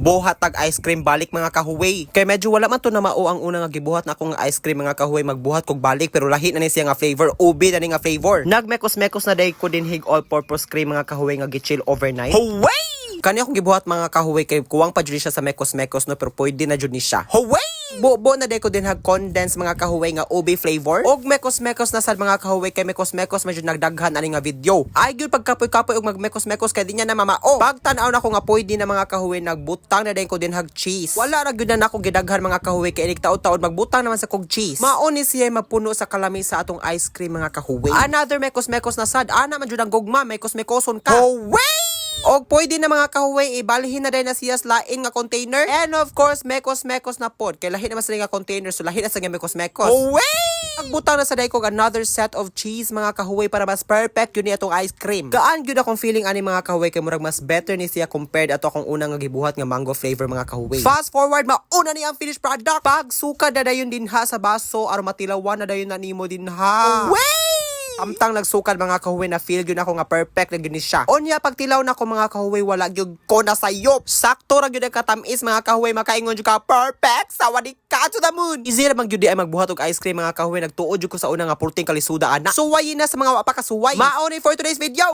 buhat tag ice cream balik mga kahuway. Kay medyo wala man to na mao ang una nga gibuhat na akong ice cream mga kahuway, magbuhat kog balik pero lahi na ni siya nga flavor, ubi na ni nga flavor. Nagmekos-mekos na day ko din hig all purpose cream mga kahuway nga gi-chill overnight. Huway! Kani akong gibuhat mga kahuway kay kuwang pa jud siya sa mekos-mekos no, pero pwede na jud ni siya. Huway! Buo na day ko din hag condense mga kahuway nga ubi flavor. Og mekos-mekos na sad mga kahuway kay mekos-mekos medyo nagdaghan ani nga video. Ay gyud pagkapoy-kapoy og magmekos-mekos kay di niya na mamao. Pagtan-aw na ko nga pwede na mga kahuway, nagbutang na day ko din hag cheese. Wala ra gyud na ako gidaghan mga kahuway kay inig taon-taon magbutang naman sa kog cheese. Mao ni siya mapuno sa kalami sa atong ice cream mga kahuway. Another mekos-mekos na sad, ana man jud ang gugma, mekos-mekoson ka. Huway! Og pwede na mga kahuway, ibalhin na din na siya sa lain nga container. And of course, mekos-mekos na pod. Kay lahi naman sa nga container, so lahi na sa nga mekos-mekos. Huway! Nagbutang na sa day ko another set of cheese mga kahuway para mas perfect yun ni atong ice cream. Gaan yun akong feeling ani mga kahuway kay murag mas better ni siya compared ato akong unang nga gibuhat nga mango flavor mga kahuway. Fast forward, mauna ni ang finished product. Pagsuka na dayon din ha sa baso, aron matilawan na dayon na nimo din ha. Huway! Amtang nagsukad mga kahuway, na feel gyud ako nga perfect na gyud ni siya. Onya pagtilaw na ko mga kahuway, wala gyud ko na sayop. Sakto ra gyud ang katamis mga kahuway, makaingon jud ka perfect. Sawadi ka to the moon. Easy ra man gyud ay magbuhat og ice cream mga kahuway. Nagtuod jud ko sa una nga purting kalisuda ana. Suwayin na sa mga wa pa kasuway. Mao ni for today's video.